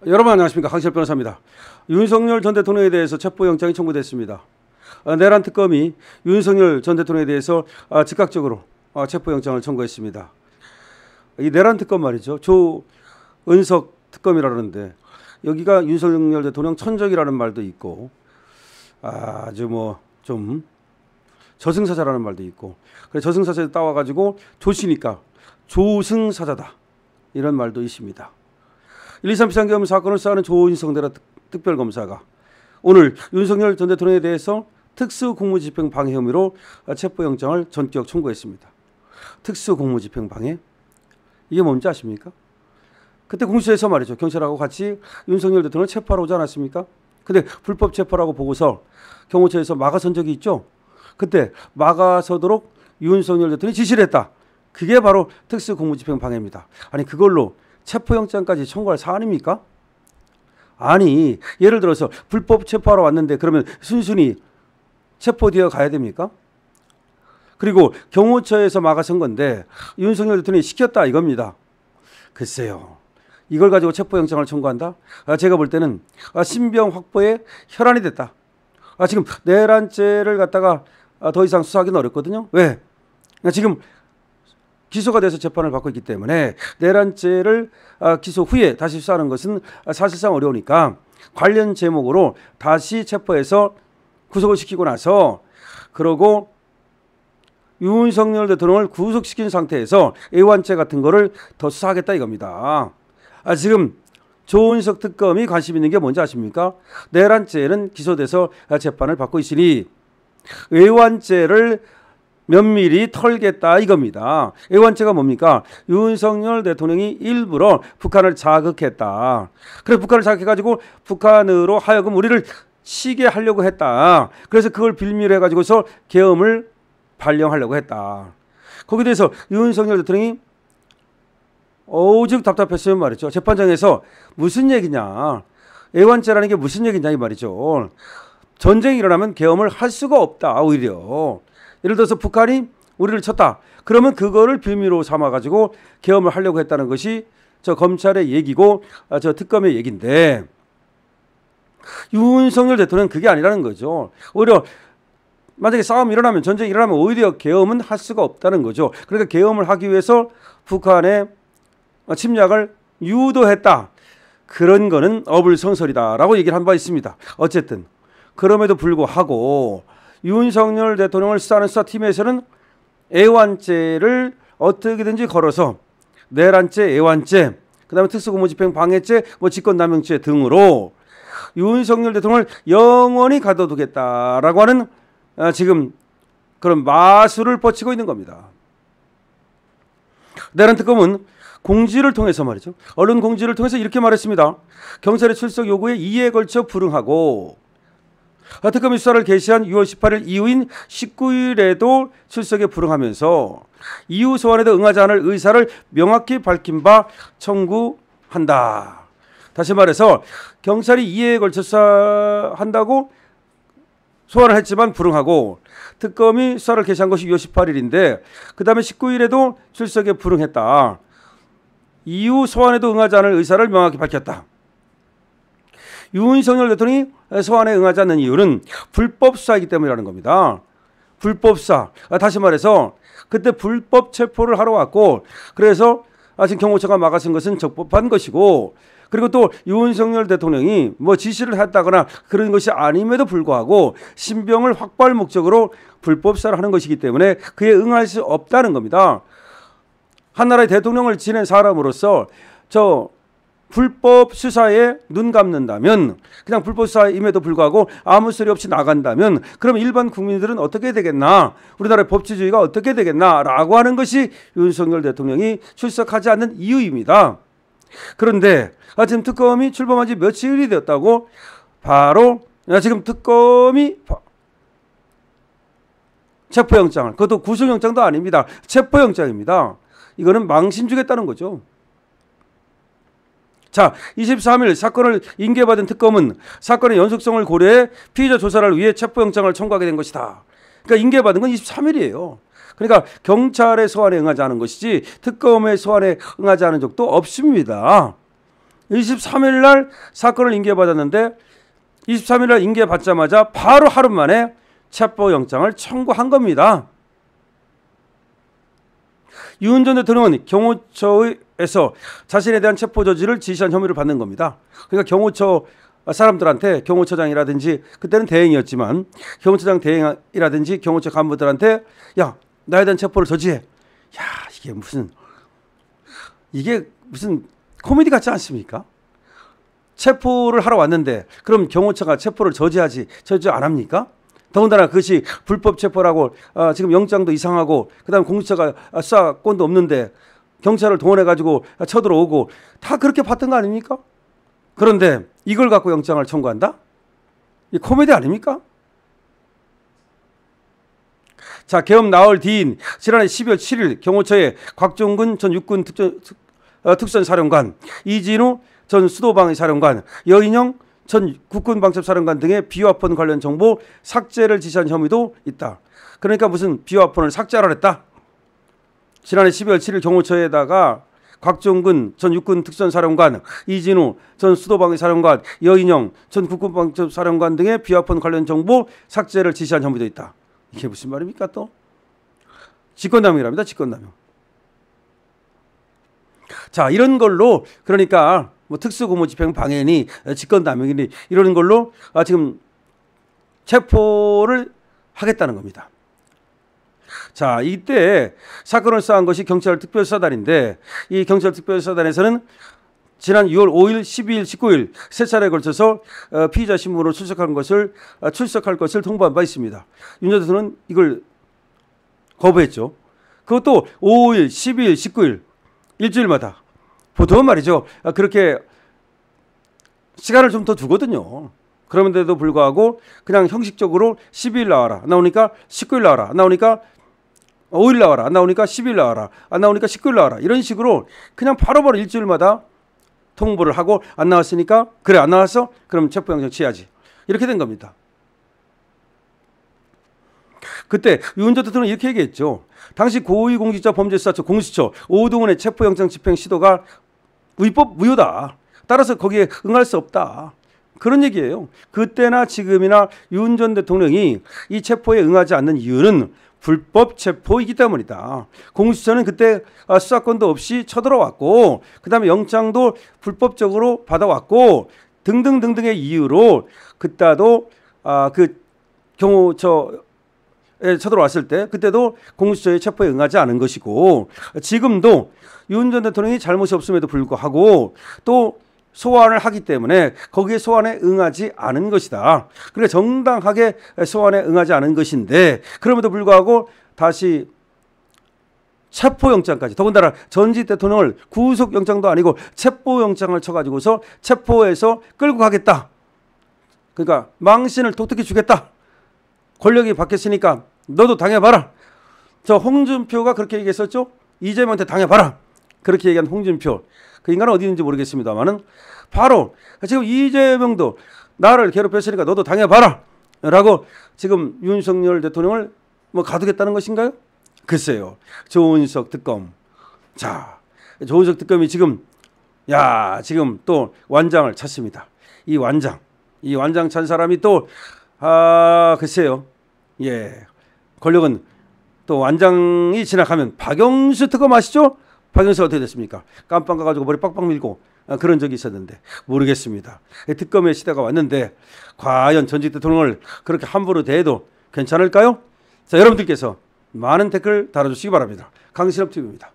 여러분 안녕하십니까, 강시열 변호사입니다. 윤석열 전 대통령에 대해서 체포영장이 청구됐습니다. 내란 특검이 윤석열 전 대통령에 대해서 즉각적으로 체포영장을 청구했습니다. 이 내란 특검 말이죠, 조은석 특검이라는데 여기가 윤석열 대통령 천적이라는 말도 있고 아주 좀 저승사자라는 말도 있고, 그래서 저승사자에 따와가지고 조시니까 조승사자다 이런 말도 있습니다. 123 비상계엄 사건을 수사하는 조인성 특별검사가 오늘 윤석열 전 대통령에 대해서 특수공무집행 방해 혐의로 체포영장을 전격 청구했습니다. 특수공무집행 방해? 이게 뭔지 아십니까? 그때 공수처에서 말이죠, 경찰하고 같이 윤석열 대통령을 체포하러 오지 않았습니까? 근데 불법 체포라고 보고서 경호처에서 막아선 적이 있죠. 그때 막아서도록 윤석열 대통령이 지시를 했다. 그게 바로 특수공무집행 방해입니다. 아니, 그걸로 체포영장까지 청구할 사안입니까? 아니, 예를 들어서 불법 체포하러 왔는데 그러면 순순히 체포되어 가야 됩니까? 그리고 경호처에서 막아선 건데 윤석열 대통령이 시켰다 이겁니다. 글쎄요, 이걸 가지고 체포영장을 청구한다? 제가 볼 때는 신병 확보에 혈안이 됐다. 지금 내란죄를 갖다가 더 이상 수사하기는 어렵거든요. 왜? 지금 기소가 돼서 재판을 받고 있기 때문에 내란죄를 기소 후에 다시 수사하는 것은 사실상 어려우니까 관련 제목으로 다시 체포해서 구속을 시키고 나서, 그러고 윤석열 대통령을 구속시킨 상태에서 애완죄 같은 거를 더 수사하겠다 이겁니다. 지금 조은석 특검이 관심 있는 게 뭔지 아십니까? 내란죄는 기소돼서 재판을 받고 있으니 애완죄를 면밀히 털겠다 이겁니다. 애완죄가 뭡니까? 윤석열 대통령이 일부러 북한을 자극했다. 그래서 북한을 자극해가지고 북한으로 하여금 우리를 치게 하려고 했다. 그래서 그걸 빌미로 해가지고서 계엄을 발령하려고 했다. 거기에 대해서 윤석열 대통령이 오죽 답답했으면 말이죠. 재판장에서 무슨 얘기냐, 애완죄라는 게 무슨 얘기냐 이 말이죠. 전쟁이 일어나면 계엄을 할 수가 없다. 오히려 예를 들어서 북한이 우리를 쳤다. 그러면 그거를 빌미로 삼아가지고 계엄을 하려고 했다는 것이 저 검찰의 얘기고 저 특검의 얘기인데, 윤석열 대통령은 그게 아니라는 거죠. 오히려 만약에 싸움이 일어나면, 전쟁이 일어나면 오히려 계엄은 할 수가 없다는 거죠. 그러니까 계엄을 하기 위해서 북한의 침략을 유도했다. 그런 거는 어불성설이다라고 얘기를 한 바 있습니다. 어쨌든 그럼에도 불구하고 윤석열 대통령을 수사하는 수사팀에서는 애완죄를 어떻게든지 걸어서 내란죄, 애완죄, 그다음에 특수공무집행 방해죄, 직권남용죄 등으로 윤석열 대통령을 영원히 가둬두겠다라고 하는 지금 그런 마술을 뻗치고 있는 겁니다. 내란 특검은 공지를 통해서 말이죠, 언론 공지를 통해서 이렇게 말했습니다. 경찰의 출석 요구에 2회에 걸쳐 불응하고 특검이 수사를 개시한 6월 18일 이후인 19일에도 출석에 불응하면서 이후 소환에도 응하지 않을 의사를 명확히 밝힌 바 청구한다. 다시 말해서 경찰이 2회에 걸쳐 수사한다고 소환을 했지만 불응하고, 특검이 수사를 개시한 것이 6월 18일인데 그 다음에 19일에도 출석에 불응했다. 이후 소환에도 응하지 않을 의사를 명확히 밝혔다. 윤석열 대통령이 소환에 응하지 않는 이유는 불법 수사이기 때문이라는 겁니다. 불법 수사. 다시 말해서 그때 불법 체포를 하러 왔고, 그래서 지금 경호처가 막아선 것은 적법한 것이고, 그리고 또 윤석열 대통령이 지시를 했다거나 그런 것이 아님에도 불구하고 신병을 확보할 목적으로 불법 수사를 하는 것이기 때문에 그에 응할 수 없다는 겁니다. 한 나라의 대통령을 지낸 사람으로서 저 불법 수사에 눈 감는다면, 그냥 불법 수사임에도 불구하고 아무 소리 없이 나간다면, 그럼 일반 국민들은 어떻게 되겠나, 우리나라의 법치주의가 어떻게 되겠나라고 하는 것이 윤석열 대통령이 출석하지 않는 이유입니다. 그런데 지금 특검이 출범한 지 며칠이 되었다고 바로 지금 특검이 체포영장을, 그것도 구속영장도 아닙니다, 체포영장입니다. 이거는 망신 주겠다는 거죠. 자, 23일 사건을 인계받은 특검은 사건의 연속성을 고려해 피의자 조사를 위해 체포영장을 청구하게 된 것이다. 그러니까 인계받은 건 23일이에요. 그러니까 경찰의 소환에 응하지 않은 것이지 특검의 소환에 응하지 않은 적도 없습니다. 23일 날 사건을 인계받았는데 23일 날 인계받자마자 바로 하루 만에 체포영장을 청구한 겁니다. 윤 전 대통령은 경호처에서 자신에 대한 체포 저지를 지시한 혐의를 받는 겁니다. 그러니까 경호처 사람들한테, 경호처장이라든지 그때는 대행이었지만 경호처장 대행이라든지 경호처 간부들한테 야, 나에 대한 체포를 저지해. 야, 이게 무슨 코미디 같지 않습니까? 체포를 하러 왔는데 그럼 경호처가 체포를 저지 안 합니까? 더군다나 그것이 불법 체포라고 지금 영장도 이상하고 그다음 공수처가 수사권도 없는데 경찰을 동원해가지고 쳐들어오고 다 그렇게 봤던 거 아닙니까? 그런데 이걸 갖고 영장을 청구한다? 이 코미디 아닙니까? 자, 계엄 나흘 뒤인 지난해 12월 7일 경호처에 곽종근 전 육군 특전사령관, 이진우 전 수도방위사령관, 여인영 전 국군방첩사령관 등의 비화폰 관련 정보 삭제를 지시한 혐의도 있다. 그러니까 무슨 비화폰을 삭제하라 했다. 지난해 12월 7일 경호처에다가 곽종근 전 육군 특전사령관, 이진우 전 수도방위사령관, 여인영 전 국군방첩사령관 등의 비화폰 관련 정보 삭제를 지시한 혐의도 있다. 이게 무슨 말입니까 또? 직권남용이랍니다. 직권남용. 자, 이런 걸로 그러니까 뭐 특수고무집행 방해니 직권남용이니 이러는 걸로 지금 체포를 하겠다는 겁니다. 자, 이때 사건을 수사한 것이 경찰특별수사단인데 이 경찰특별수사단에서는 지난 6월 5일, 12일, 19일 세 차례에 걸쳐서 피의자 신분으로 출석할 것을 통보한 바 있습니다. 윤 전 대통령은 이걸 거부했죠. 그것도 5일, 12일, 19일 일주일마다 보통은 말이죠. 그렇게 시간을 좀 더 두거든요. 그런데도 불구하고 그냥 형식적으로 12일 나와라. 안 나오니까 19일 나와라. 안 나오니까 5일 나와라. 안 나오니까 10일 나와라. 안 나오니까 19일 나와라. 이런 식으로 그냥 바로바로 일주일마다 통보를 하고 안 나왔으니까 그래 안 나왔어? 그럼 체포영장 취하지. 이렇게 된 겁니다. 그때 윤 전 대통령은 이렇게 얘기했죠. 당시 고위공직자범죄수사처 공수처 오동훈의 체포영장 집행 시도가 위법 무효다. 따라서 거기에 응할 수 없다. 그런 얘기예요. 그때나 지금이나 윤 전 대통령이 이 체포에 응하지 않는 이유는 불법 체포이기 때문이다. 공수처는 그때 수사권도 없이 쳐들어왔고 그다음에 영장도 불법적으로 받아왔고 등등등등의 이유로 그때도 그 경호처에 쳐들어왔을 때 그때도 공수처의 체포에 응하지 않은 것이고 지금도 윤 전 대통령이 잘못이 없음에도 불구하고 또 소환을 하기 때문에 거기에 소환에 응하지 않은 것이다. 그러니까 정당하게 소환에 응하지 않은 것인데 그럼에도 불구하고 다시 체포영장까지 더군다나 전직 대통령을 구속영장도 아니고 체포영장을 쳐가지고서 체포해서 끌고 가겠다. 그러니까 망신을 독특히 주겠다. 권력이 바뀌었으니까 너도 당해봐라. 저 홍준표가 그렇게 얘기했었죠. 이재명한테 당해봐라. 그렇게 얘기한 홍준표. 그 인간은 어디 있는지 모르겠습니다만은 바로 지금 이재명도 나를 괴롭혔으니까 너도 당해봐라 라고 지금 윤석열 대통령을 뭐 가두겠다는 것인가요? 글쎄요. 조은석 특검. 자, 조은석 특검이 지금 또 완장을 찾습니다. 이 완장 찬 사람이 또 글쎄요. 예. 권력은 또 완장이 지나가면 박영수 특검 아시죠? 박영수가 어떻게 됐습니까? 깜빵 가가지고 머리 빡빡 밀고 그런 적이 있었는데 모르겠습니다. 특검의 시대가 왔는데 과연 전직 대통령을 그렇게 함부로 대해도 괜찮을까요? 자, 여러분들께서 많은 댓글 달아주시기 바랍니다. 강신업 TV입니다.